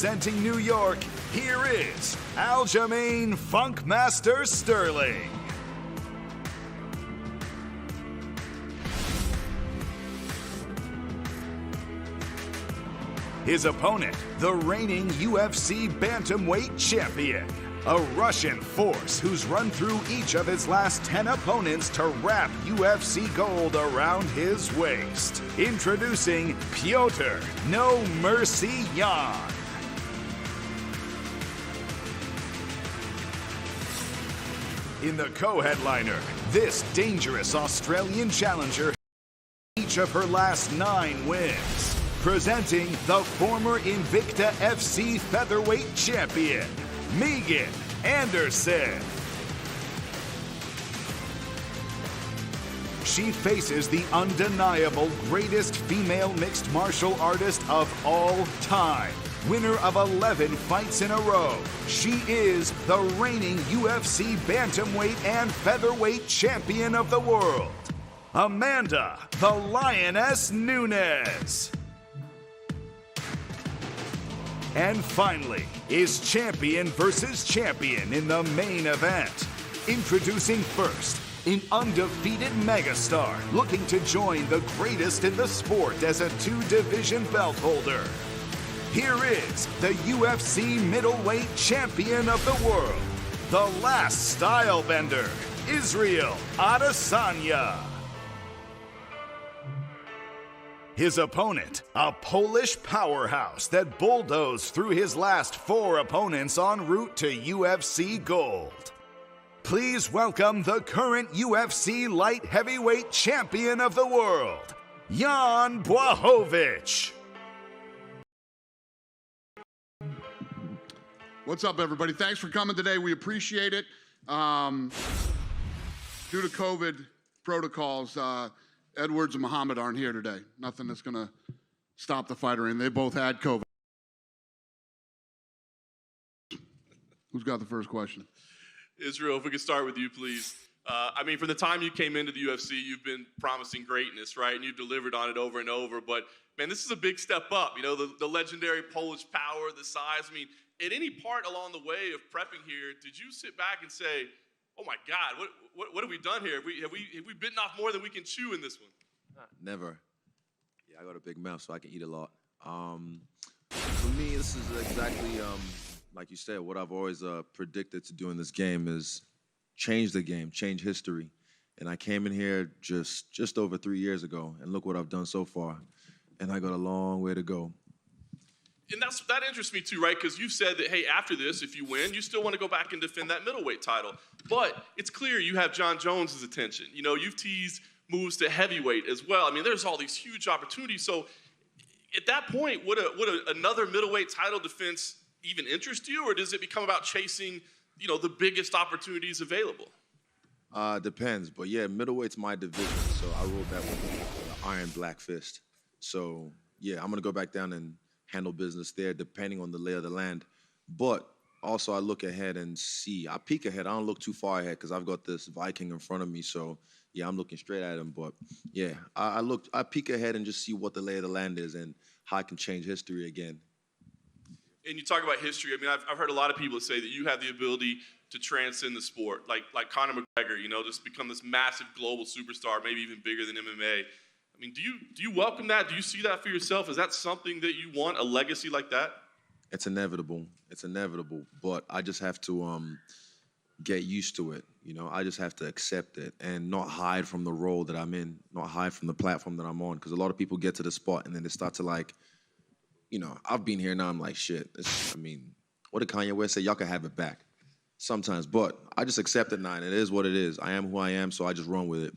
Representing New York, here is Aljamain Funkmaster Sterling. His opponent, the reigning UFC bantamweight champion, a Russian force who's run through each of his last 10 opponents to wrap UFC gold around his waist. Introducing Petr No Mercy Jan. In the co-headliner, this dangerous Australian challenger each of her last 9 wins. Presenting the former Invicta FC featherweight champion, Nunes and Anderson. She faces the undeniable greatest female mixed martial artist of all time. Winner of 11 fights in a row, she is the reigning UFC bantamweight and featherweight champion of the world, Amanda the Lioness Nunes. And finally, is champion versus champion in the main event. Introducing first, an undefeated megastar looking to join the greatest in the sport as a 2-division belt holder. Here is the UFC middleweight champion of the world, the last style bender, Israel Adesanya. His opponent, a Polish powerhouse that bulldozed through his last 4 opponents en route to UFC gold. Please welcome the current UFC light heavyweight champion of the world, Jan Blachowicz. What's up, everybody? Thanks for coming today. We appreciate it. Due to COVID protocols, Edwards and Muhammad aren't here today. Nothing that's going to stop the fight or anything. They both had COVID. Who's got the first question? Israel, if we could start with you, please. I mean, from the time you came into the UFC, you've been promising greatness, right? And you've delivered on it over and over. But, man, this is a big step up. You know, the legendary Polish power, the size. I mean, at any part along the way of prepping here, did you sit back and say, oh, my God, what have we done here? Have we bitten off more than we can chew in this one? Never. Yeah, I got a big mouth, so I can eat a lot. For me, this is exactly, like you said, what I've always predicted to do in this game is change the game, change history. And I came in here just over 3 years ago, and look what I've done so far. And I got a long way to go. And that interests me too, right? Because you've said that, hey, after this, if you win, you still want to go back and defend that middleweight title. But it's clear you have Jon Jones's attention. You know, you've teased moves to heavyweight as well. I mean, there's all these huge opportunities. So at that point, would another middleweight title defense even interest you? Or does it become about chasing, you know, the biggest opportunities available? Depends. But, yeah, middleweight's my division. So I ruled that with the iron black fist. So, yeah, I'm going to go back down and handle business there depending on the lay of the land. But also I look ahead and see. I peek ahead. I don't look too far ahead because I've got this Viking in front of me. So, yeah, I'm looking straight at him. But, yeah, I peek ahead and just see what the lay of the land is and how I can change history again. And you talk about history. I mean, I've heard a lot of people say that you have the ability to transcend the sport, like Conor McGregor, you know, just become this massive global superstar, maybe even bigger than MMA. I mean, do you welcome that? Do you see that for yourself? Is that something that you want, a legacy like that? It's inevitable. It's inevitable. But I just have to get used to it. You know, I just have to accept it and not hide from the role that I'm in, not hide from the platform that I'm on. Because a lot of people get to the spot and then they start to like, you know, I've been here now. I'm like, shit. I mean, what did Kanye West say? Y'all can have it back sometimes. But I just accept it now, and it is what it is. I am who I am, so I just run with it.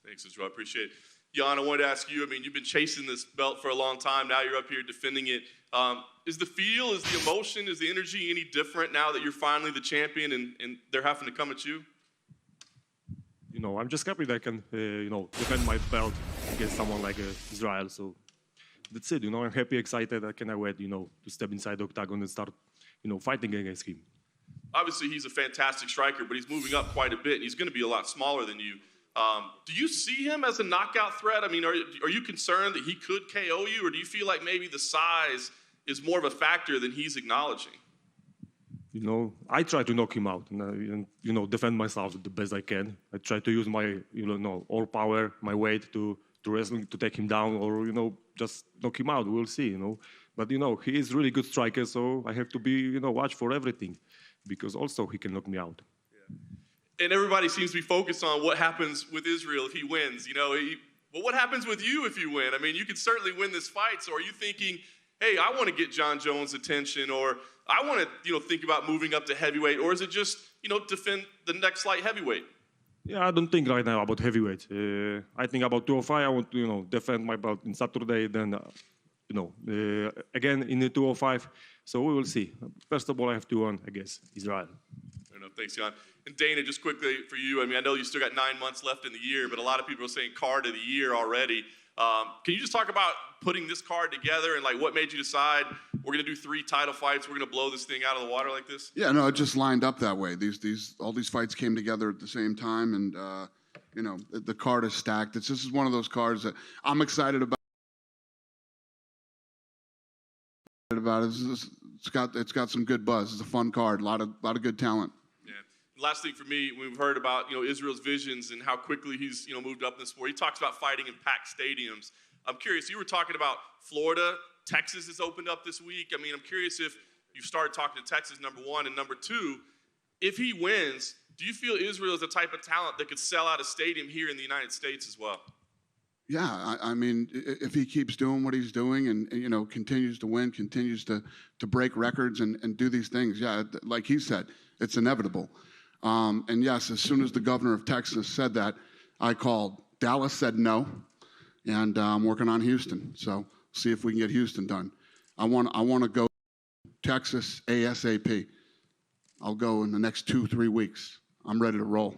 Thanks, Israel. I appreciate it. Jan, I wanted to ask you, I mean, you've been chasing this belt for a long time. Now you're up here defending it. Is the feel, is the emotion, is the energy any different now that you're finally the champion and they're having to come at you? You know, I'm just happy that I can, you know, defend my belt against someone like Israel. So that's it, you know. I'm happy, excited. I cannot wait, you know, to step inside the octagon and start, you know, fighting against him. Obviously, he's a fantastic striker, but he's moving up quite a bit, and he's going to be a lot smaller than you. Do you see him as a knockout threat? I mean, are you concerned that he could KO you, or do you feel like maybe the size is more of a factor than he's acknowledging. You know, I try to knock him out and you know, defend myself the best I can. I try to use my, you know, all power, my weight to wrestle, to take him down or, you know, just knock him out. We'll see, you know. But, you know, he is really good striker, so I have to be, you know, watch for everything because also he can knock me out. And everybody seems to be focused on what happens with Israel if he wins. You know, well, what happens with you if you win? I mean, you could certainly win this fight. So are you thinking, hey, I want to get Jon Jones' attention, or I want to, you know, think about moving up to heavyweight, or is it just, you know, defend the next light heavyweight? Yeah, I don't think right now about heavyweight. I think about 205. I want to, you know, defend my belt in Saturday. Then, you know, again in the 205. So we will see. First of all, I have to win against Israel. Fair enough. Thanks, Jan. And Dana, just quickly for you, I mean, I know you still got 9 months left in the year, but a lot of people are saying card of the year already. Can you just talk about putting this card together and like what made you decide we're going to do 3 title fights, we're going to blow this thing out of the water like this? Yeah, no, it just lined up that way. All these fights came together at the same time, and you know, the card is stacked. This is one of those cards that I'm excited about. It's got some good buzz. It's a fun card. A lot of good talent. Last thing for me, we've heard about, you know, Israel's visions and how quickly he's, you know, moved up in the sport. He talks about fighting in packed stadiums. I'm curious, you were talking about Florida, Texas has opened up this week. I mean, I'm curious if you've started talking to Texas, number one, and number two, if he wins, do you feel Israel is the type of talent that could sell out a stadium here in the United States as well? Yeah, I mean, if he keeps doing what he's doing and you know, continues to win, continues to break records and do these things, yeah, like he said, it's inevitable. And yes, as soon as the governor of Texas said that, I called. Dallas said no, and I'm working on Houston. So see if we can get Houston done. I want to go Texas ASAP. I'll go in the next 2-3 weeks. I'm ready to roll.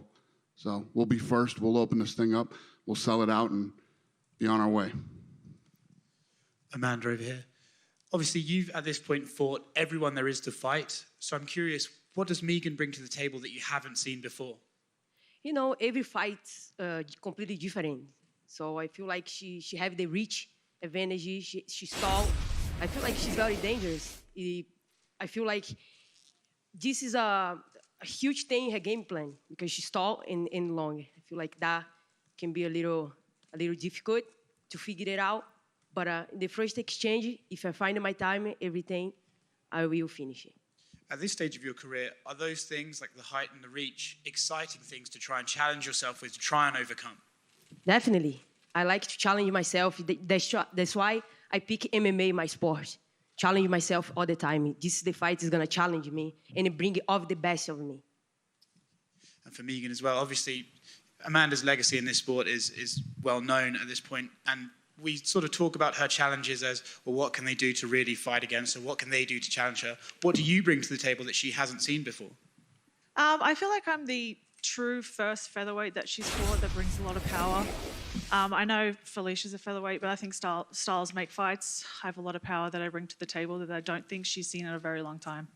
So we'll be first. We'll open this thing up. We'll sell it out and be on our way. Amanda over here. Obviously, you've at this point fought everyone there is to fight. So I'm curious, what does Megan bring to the table that you haven't seen before? You know, every fight's completely different. So I feel like she have the reach advantage. She stalled. I feel like she's very dangerous. I feel like this is a huge thing in her game plan because she stalled and long. I feel like that can be a little difficult to figure it out. But the first exchange, if I find my time, everything, I will finish it. At this stage of your career, are those things like the height and the reach exciting things to try and challenge yourself with, to try and overcome? Definitely. I like to challenge myself. That's why I pick MMA, my sport. Challenge myself all the time. This is the fight is going to challenge me and bring all the best of me. And for Megan as well, obviously, Amanda's legacy in this sport is well known at this point, and we sort of talk about her challenges as, well, what can they do to really fight against her? What can they do to challenge her? What do you bring to the table that she hasn't seen before? I feel like I'm the true first featherweight that she's fought that brings a lot of power. I know Felicia's a featherweight, but I think styles make fights. I have a lot of power that I bring to the table that I don't think she's seen in a very long time.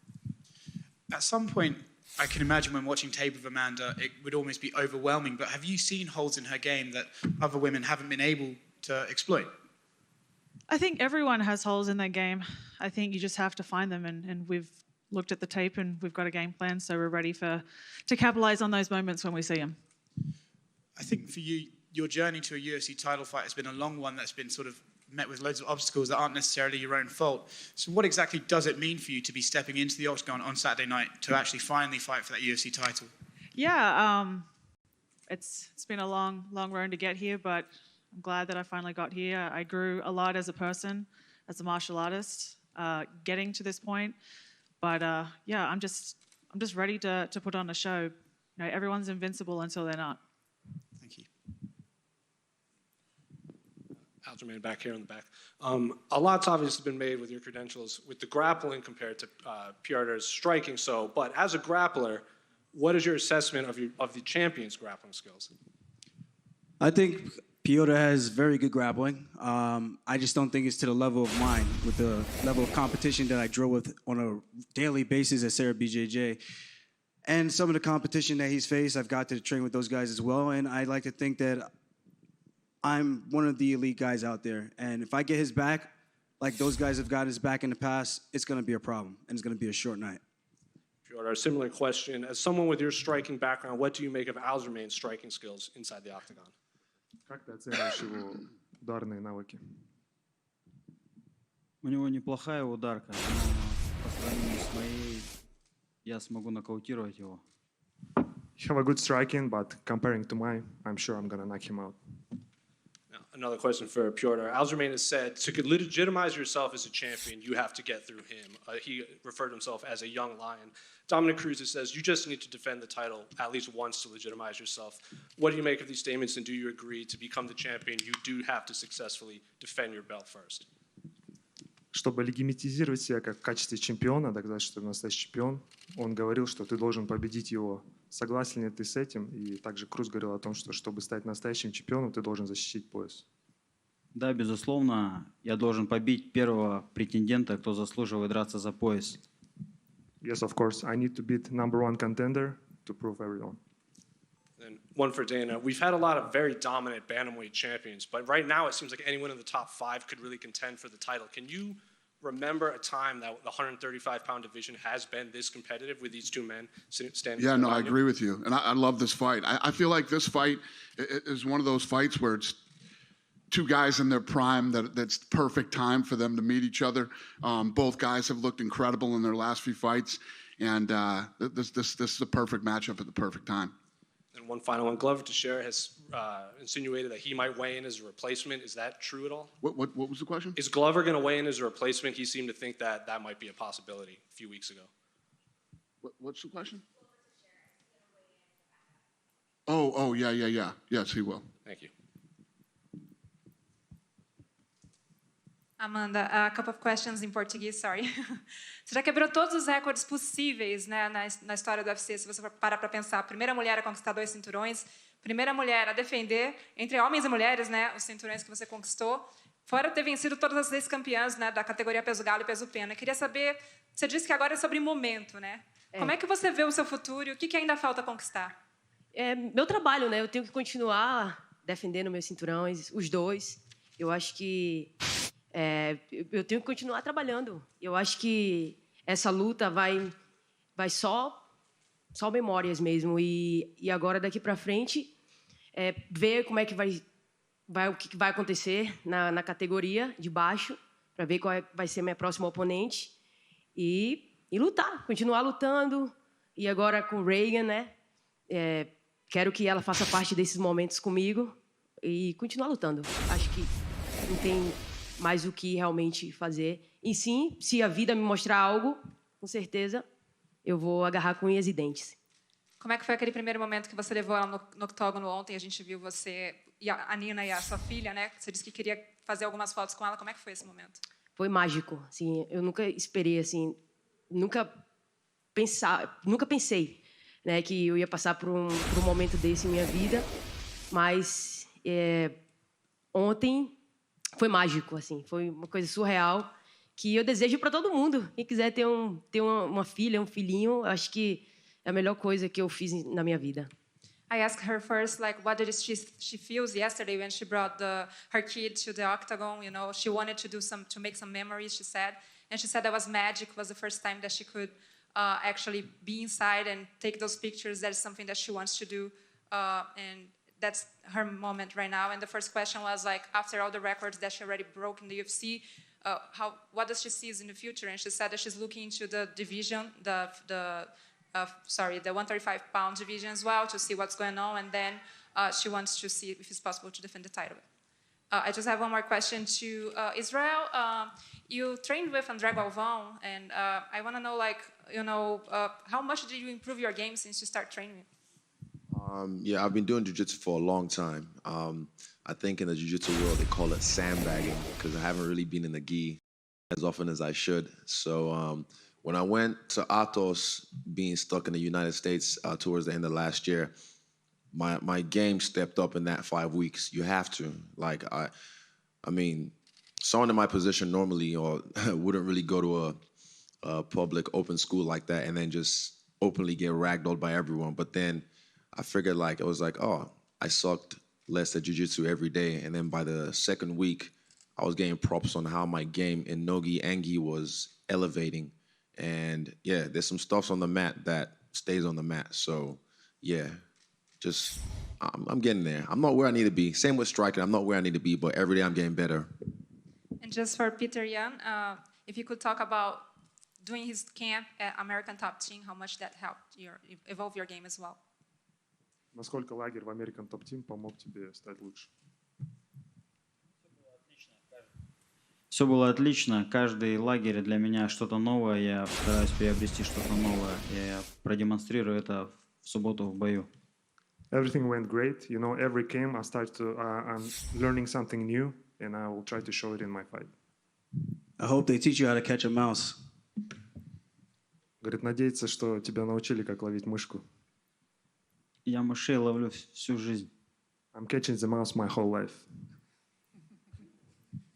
At some point, I can imagine when watching tape of Amanda, it would almost be overwhelming, but have you seen holes in her game that other women haven't been able to exploit? I think everyone has holes in their game. I think you just have to find them, and we've looked at the tape and we've got a game plan, so we're ready to capitalize on those moments when we see them. I think for you, your journey to a UFC title fight has been a long one that's been sort of met with loads of obstacles that aren't necessarily your own fault. So what exactly does it mean for you to be stepping into the octagon on Saturday night to actually finally fight for that UFC title? Yeah, it's been a long road to get here, but I'm glad that I finally got here. I grew a lot as a person, as a martial artist, getting to this point. But yeah, I'm just ready to put on a show. You know, everyone's invincible until they're not. Thank you. Aljamain back here in the back. A lot's obviously been made with your credentials with the grappling compared to Petr's striking. So, but as a grappler, what is your assessment of the champion's grappling skills? I think Petr has very good grappling. I just don't think it's to the level of mine with the level of competition that I drill with on a daily basis at Sarah BJJ. And some of the competition that he's faced, I've got to train with those guys as well. And I like to think that I'm one of the elite guys out there. And if I get his back, like those guys have got his back in the past, it's going to be a problem, and it's going to be a short night. Piotr, a similar question. As someone with your striking background, what do you make of Aljamain's striking skills inside the octagon? Как ты оцениваешь его ударные навыки? У него неплохая ударка, но по сравнению с моей я смогу нокаутировать его. You have a good striking, but comparing to mine, I'm sure I'm gonna knock him out. Now, another question for Piotr. Aljamain has said to legitimize yourself as a champion, you have to get through him. He referred to himself as a young lion. Dominic Cruz says you just need to defend the title at least once to legitimize yourself. What do you make of these statements, and do you agree to become the champion, you do have to successfully defend your belt first? Чтобы легитимизировать себя как в качестве чемпиона, доказать, что ты настоящий чемпион, он говорил, что ты должен победить его. Согласен ли ты с этим? И также Круз говорил о том, что чтобы стать настоящим чемпионом, ты должен защитить пояс. Да, безусловно, я должен побить первого претендента, кто заслуживает драться за пояс. Yes, of course. I need to beat number one contender to prove everyone. And one for Dana. We've had a lot of very dominant bantamweight champions, but right now it seems like anyone in the top 5 could really contend for the title. Can you remember a time that the 135-pound division has been this competitive with these two men standing? Yeah, no, I agree with you. And I love this fight. I feel like this fight is one of those fights where it's two guys in their prime, that's perfect time for them to meet each other. Both guys have looked incredible in their last few fights, and this is a perfect matchup at the perfect time. And one final one. Glover Teixeira has insinuated that he might weigh in as a replacement. Is that true at all? What was the question? Is Glover going to weigh in as a replacement? He seemed to think that that might be a possibility a few weeks ago. What's the question? Oh, yeah. Yes, he will. Thank you. Amanda, a couple of questions in Portuguese, sorry. Você já quebrou todos os recordes possíveis, né, na história do UFC, se você parar para pensar. Primeira mulher a conquistar 2 cinturões, primeira mulher a defender, entre homens e mulheres, né, os cinturões que você conquistou, fora ter vencido todas as ex-campeãs, né, da categoria peso galo e peso pena. Eu queria saber, você disse que agora é sobre momento, né? Como é que você vê o seu futuro e o que ainda falta conquistar? É meu trabalho, né? Eu tenho que continuar defendendo meus cinturões, os 2. Eu acho que eu tenho que continuar trabalhando. Eu acho que essa luta vai só memórias mesmo. E agora, daqui para frente, ver como é que o que vai acontecer na categoria de baixo, para ver qual vai ser minha próxima oponente. E lutar, continuar lutando. E agora com o Reagan, né? Quero que ela faça parte desses momentos comigo e continuar lutando. Acho que não tem mais o que realmente fazer. E sim, se a vida me mostrar algo, com certeza, eu vou agarrar com unhas e dentes. Como é que foi aquele primeiro momento que você levou ela no octógono ontem? A gente viu você e a Nina e a sua filha, né? Você disse que queria fazer algumas fotos com ela. Como é que foi esse momento? Foi mágico. Assim, eu nunca esperei, assim, nunca pensei, né, que eu ia passar por um momento desse em minha vida. Mas ontem foi mágico, assim, foi uma coisa surreal que eu desejo para todo mundo. Quem quiser ter uma filha, um filhinho, acho que é a melhor coisa que eu fiz na minha vida. I asked her first, like, what did she feels yesterday when she brought her kid to the octagon? You know, she wanted to make some memories. She said that was magic. It was the first time that she could actually be inside and take those pictures. That is something that she wants to do, and that's her moment right now. And the first question was, like, after all the records that she already broke in the UFC, what does she see in the future? And she said that she's looking into the division, the 135-pound division as well, to see what's going on. And then she wants to see if it's possible to defend the title. I just have one more question to Israel. You trained with André Galvão, and I want to know, like, how much did you improve your game since you started training? Yeah, I've been doing jiu-jitsu for a long time. I think in the jiu-jitsu world, they call it sandbagging because I haven't really been in the gi as often as I should. So when I went to Atos, being stuck in the United States towards the end of last year, my game stepped up in that 5 weeks. You have to. Like, I mean, someone in my position normally wouldn't really go to a public open school like that and then just openly get ragdolled by everyone. But then I figured, I sucked less at jiu-jitsu every day. And then by the second week, I was getting props on how my game in Nogi Angi was elevating. And yeah, there's some stuffs on the mat that stays on the mat. So yeah, just I'm getting there. I'm not where I need to be. Same with striking. I'm not where I need to be, but every day I'm getting better. And just for Petr Jan, if you could talk about doing his camp at American Top Team, how much that helped evolve your game as well. Насколько лагерь в American Top Team помог тебе стать лучше? Все было отлично. Каждый лагерь для меня что-то новое. Я стараюсь приобрести что-то новое. Я продемонстрирую это в субботу в бою. Everything went great. You know, every game I'm learning something new, and I will try to show it in my fight. I hope they teach you how to catch a mouse. Говорит, надеется, что тебя научили, как ловить мышку. Я мышей ловлю всю жизнь. I'm catching the mouse my whole life.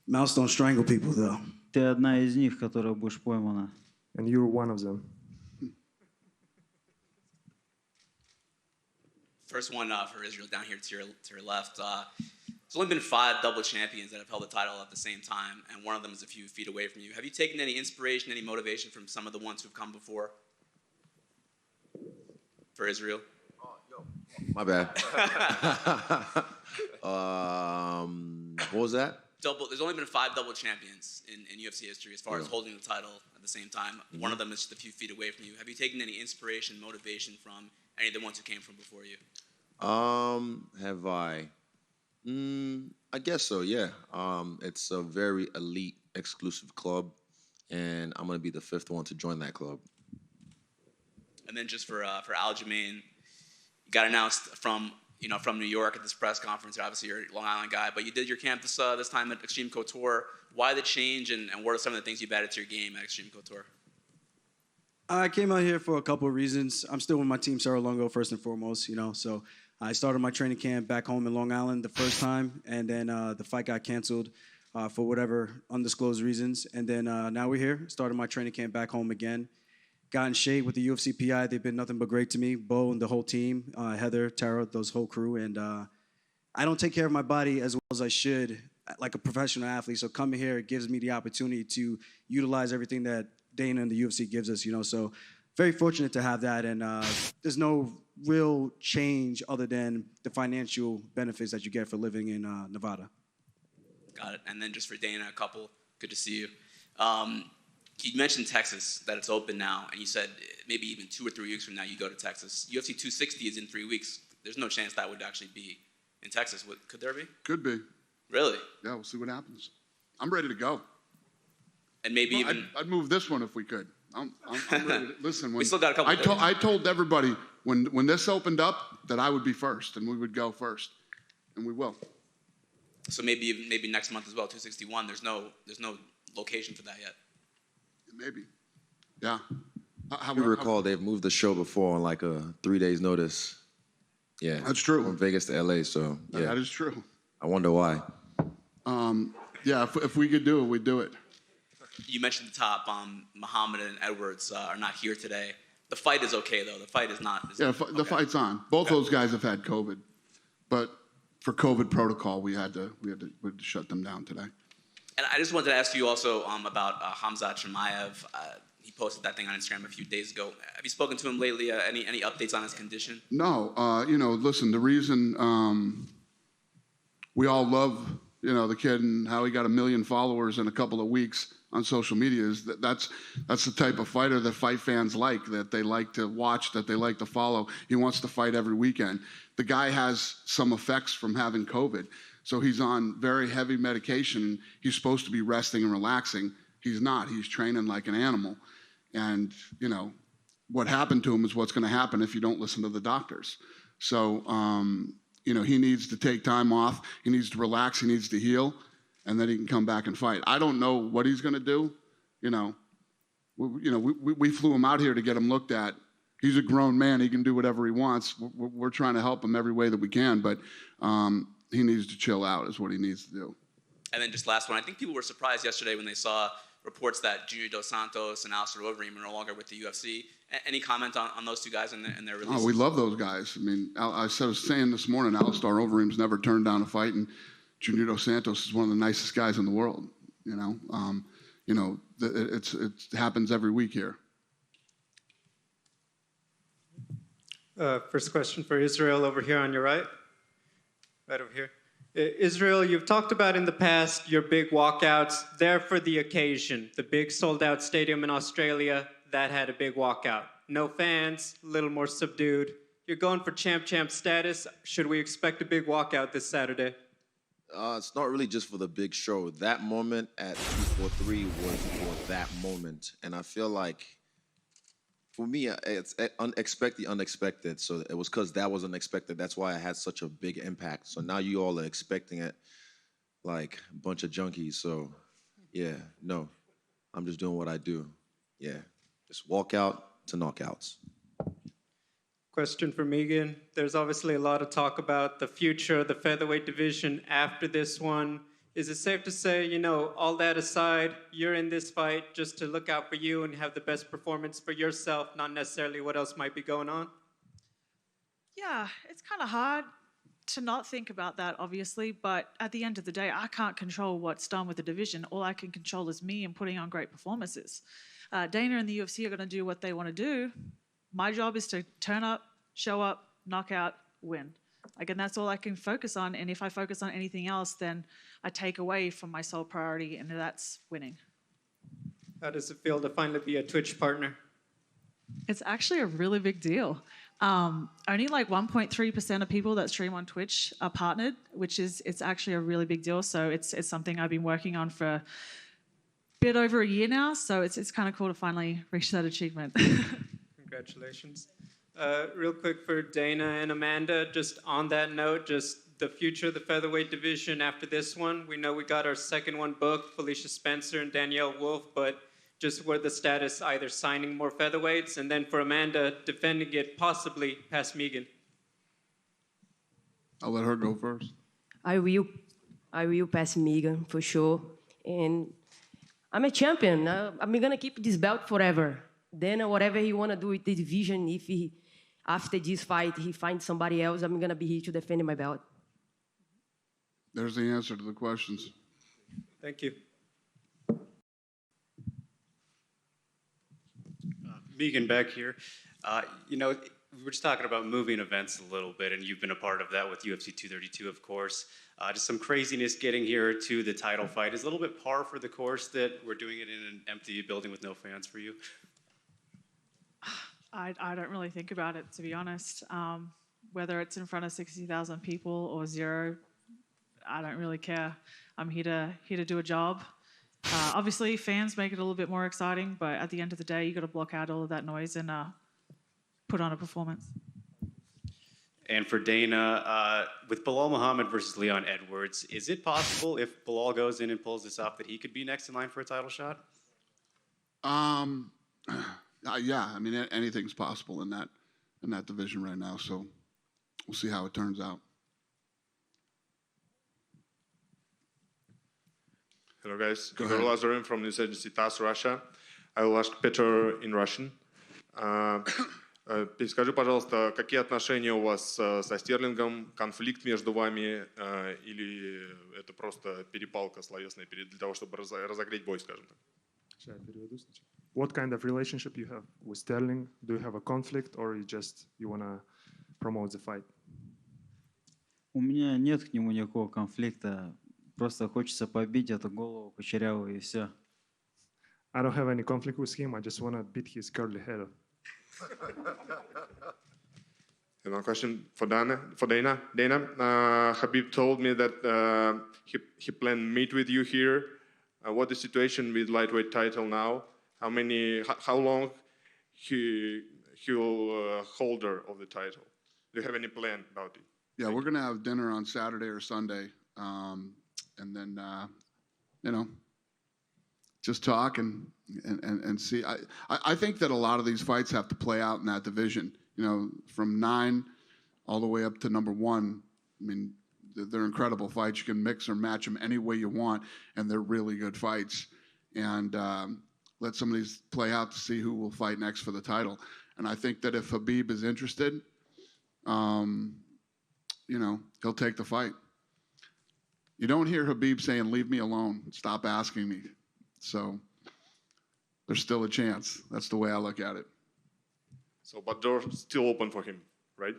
Mouse don't strangle people, though. Ты одна из них, которая будешь поймана. And you're one of them. First one for Israel down here to your left. There's only been 5 double champions that have held the title at the same time, and one of them is a few feet away from you. Have you taken any inspiration, any motivation from some of the ones who've come before? For Israel? My bad. What was that? There's only been 5 double champions in UFC history as far as holding the title at the same time. One of them is just a few feet away from you. Have you taken any inspiration, motivation from any of the ones who came from before you? Have I? I guess so, yeah. It's a very elite, exclusive club, and I'm going to be the 5th one to join that club. And then just for Aljamain, you got announced from New York at this press conference. Obviously, you're a Long Island guy, but you did your camp this time at Extreme Couture. Why the change, and what are some of the things you've added to your game at Extreme Couture? I came out here for a couple of reasons. I'm still with my team, Cerro Longo, first and foremost, so I started my training camp back home in Long Island the first time, and then the fight got canceled for whatever undisclosed reasons. And then now we're here, started my training camp back home again. Got in shape with the UFC PI. They've been nothing but great to me, Bo and the whole team, Heather, Tara, those whole crew. And I don't take care of my body as well as I should, like a professional athlete. So coming here, it gives me the opportunity to utilize everything that Dana and the UFC gives us, So very fortunate to have that. And there's no real change other than the financial benefits that you get for living in Nevada. Got it. And then just for Dana, a couple. Good to see you. You mentioned Texas, that it's open now, and you said maybe even 2 or 3 weeks from now you go to Texas. UFC 260 is in 3 weeks. There's no chance that would actually be in Texas. Could there be? Could be. Really? Yeah, we'll see what happens. I'm ready to go. And maybe even... I'd move this one if we could. I'm ready to, listen, we still got a couple I told everybody when this opened up that I would be first and we would go first, and we will. So maybe next month as well, 261. There's no location for that yet. Maybe. Yeah. You recall they've moved the show before on like a 3 days notice. Yeah. That's true. From Vegas to LA, so yeah. That is true. I wonder why. Yeah, if we could do it, we'd do it. You mentioned the top. Muhammad and Edwards are not here today. The fight is okay, though. The fight is not. The fight's on. Both those guys have had COVID, but for COVID protocol, we had to shut them down today. And I just wanted to ask you also about Khamzat Chimaev. He posted that thing on Instagram a few days ago. Have you spoken to him lately? Any updates on his condition? No. Listen, the reason we all love, the kid and how he got 1 million followers in a couple of weeks on social media is that's the type of fighter that fight fans like, that they like to watch, that they like to follow. He wants to fight every weekend. The guy has some effects from having COVID. So he's on very heavy medication. He's supposed to be resting and relaxing. He's not. He's training like an animal. And, what happened to him is what's going to happen if you don't listen to the doctors. So, he needs to take time off. He needs to relax. He needs to heal. And then he can come back and fight. I don't know what he's going to do. We flew him out here to get him looked at. He's a grown man. He can do whatever he wants. We're trying to help him every way that we can. But, he needs to chill out is what he needs to do. And then just last one. I think people were surprised yesterday when they saw reports that Junior Dos Santos and Alistair Overeem are no longer with the UFC. Any comment on those two guys and their releases? Oh, we love those guys. I mean, I was saying this morning, Alistair Overeem's never turned down a fight, and Junior Dos Santos is one of the nicest guys in the world. It happens every week here. First question for Israel over here on your right. Right over here. Israel, you've talked about in the past your big walkouts there for the occasion. The big sold-out stadium in Australia, that had a big walkout. No fans, a little more subdued. You're going for champ status. Should we expect a big walkout this Saturday? It's not really just for the big show. That moment at 243 was for that moment. And I feel like, for me, it's unexpected. So it was because that was unexpected. That's why I had such a big impact. So now you all are expecting it like a bunch of junkies. So, yeah, no. I'm just doing what I do. Yeah, just walk out to knockouts. Question for Megan. There's obviously a lot of talk about the future of the featherweight division after this one. Is it safe to say, all that aside, you're in this fight just to look out for you and have the best performance for yourself, not necessarily what else might be going on? Yeah, it's kind of hard to not think about that, obviously, but at the end of the day, I can't control what's done with the division. All I can control is me and putting on great performances. Dana and the UFC are going to do what they want to do. My job is to turn up, show up, knock out, win. Again, that's all I can focus on, and if I focus on anything else, then I take away from my sole priority, and that's winning. How does it feel to finally be a Twitch partner? It's actually a really big deal. Only like 1.3% of people that stream on Twitch are partnered, it's actually a really big deal. So it's something I've been working on for a bit over a year now. So it's kind of cool to finally reach that achievement. Congratulations. Real quick for Dana and Amanda, just on that note, just the future of the featherweight division after this one. We know we got our second one booked, Felicia Spencer and Danielle Wolf, but just what the status, either signing more featherweights, and then for Amanda, defending it possibly past Megan. I'll let her go first. I will pass Megan for sure. And I'm a champion. I'm going to keep this belt forever. Then whatever he want to do with the division, if he, after this fight, he finds somebody else, I'm going to be here to defend my belt. There's the answer to the questions. Thank you. Megan back here. We were just talking about moving events a little bit, and you've been a part of that with UFC 232, of course. Just some craziness getting here to the title fight. Is a little bit par for the course that we're doing it in an empty building with no fans for you? I don't really think about it, to be honest. Whether it's in front of 60,000 people or zero, I don't really care. I'm here to do a job. Obviously, fans make it a little bit more exciting, but at the end of the day, you got to block out all of that noise and put on a performance. And for Dana, with Belal Muhammad versus Leon Edwards, is it possible if Belal goes in and pulls this off that he could be next in line for a title shot? Yeah, I mean, anything's possible in that division right now, so we'll see how it turns out. Hello, guys. Go Igor ahead. Lazarin from News Agency TASS, Russia. I will ask Petr in Russian. Перескажи, пожалуйста, какие отношения у вас со Стерлингом, конфликт между вами или это просто перепалка словесная для того, чтобы разогреть бой, скажем так? What kind of relationship you have with Sterling? Do you have a conflict, or you wanna promote the fight? У меня нет к нему никакого конфликта. Просто хочется побить эту голову кучерявую и все. I don't have any conflict with him. I just wanna beat his curly head. And one question for Dana. Dana, Habib told me that he planned to meet with you here. What is the situation with lightweight title now? How long he'll holder of the title? Do you have any plan about it? Yeah, we're going to have dinner on Saturday or Sunday, and then, just talk and see. I think that a lot of these fights have to play out in that division, from 9 all the way up to number 1. I mean, they're incredible fights. You can mix or match them any way you want, and they're really good fights. And let some of these play out to see who will fight next for the title. And I think that if Habib is interested, he'll take the fight. You don't hear Khabib saying, leave me alone, stop asking me. So there's still a chance. That's the way I look at it. So, but doors still open for him, right?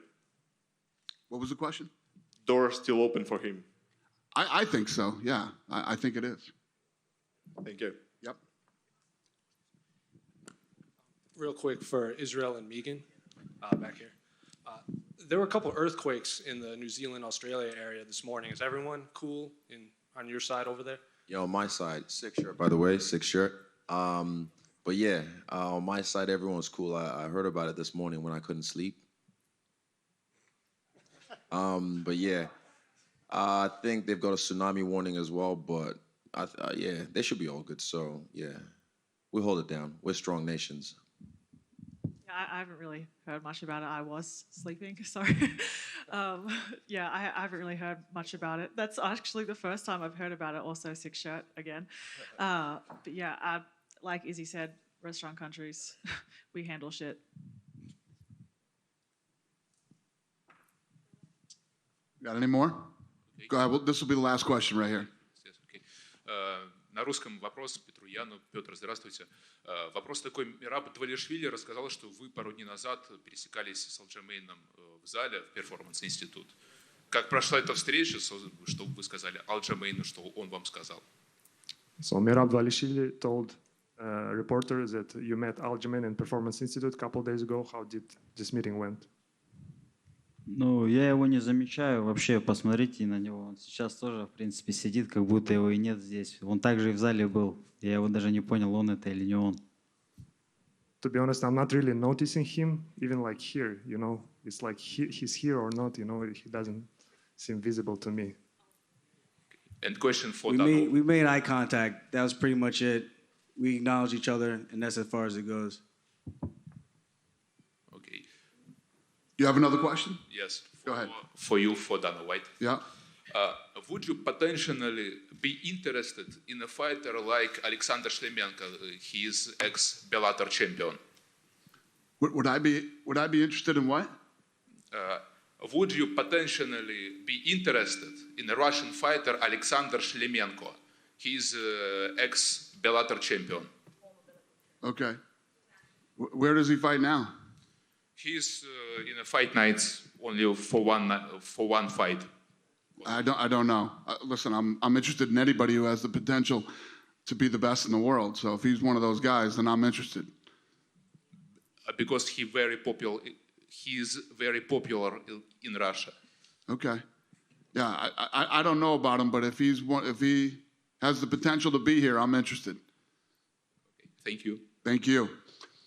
What was the question? Doors still open for him. I think so, yeah. I think it is. Thank you. Yep. Real quick for Israel and Megan, back here. There were a couple earthquakes in the New Zealand, Australia area this morning. Is everyone cool on your side over there? Yeah, on my side, sick shirt, by the way, sick shirt. But yeah, on my side, everyone's cool. I heard about it this morning when I couldn't sleep. But yeah, I think they've got a tsunami warning as well, but yeah, they should be all good. So yeah, we hold it down. We're strong nations. I haven't really heard much about it. I was sleeping, sorry. Yeah, I haven't really heard much about it. That's actually the first time I've heard about it, also sick shirt again. But yeah, like Izzy said, restaurant countries, we handle shit. Got any more? Okay. Go ahead. Well, this will be the last question right here. Yes, okay. На русском вопрос Петру Яну. Петр, здравствуйте. Вопрос такой. Мераб Двалишвили рассказала, что вы пару дней назад пересекались с Аljamaiном в зале в перформанс-институт. Как прошла эта встреча, что вы сказали Aljamainu, что он вам сказал? So Merab Dvalishvili told reporters that you met Aljamain in Performance Institute a couple of days ago. How did this meeting went? Ну, я его не замечаю. Вообще, посмотрите на него. Он сейчас тоже, в принципе, сидит, как будто его и нет здесь. Он также и в зале был. Я его даже не понял, он это или не он. To be honest, I'm not really noticing him, even like here, you know. It's like he's here or not, you know, he doesn't seem visible to me. And question for we made eye contact. That was pretty much it. We acknowledge each other, and that's as far as it goes. Okay. You have another question? Yes. Go ahead. For you, for Dana White. Yeah. Would you potentially be interested in a fighter like Alexander Shlemenko? He is ex-Bellator champion. Would I be interested in what? Would you potentially be interested in a Russian fighter Alexander Shlemenko? He is ex-Bellator champion. Okay. Where does he fight now? He's in a fight night only for one fight. I don't know. Listen, I'm interested in anybody who has the potential to be the best in the world. So if he's one of those guys, then I'm interested. Because he is very popular in Russia. Okay. Yeah, I don't know about him, but if he has the potential to be here, I'm interested. Thank you. Thank you.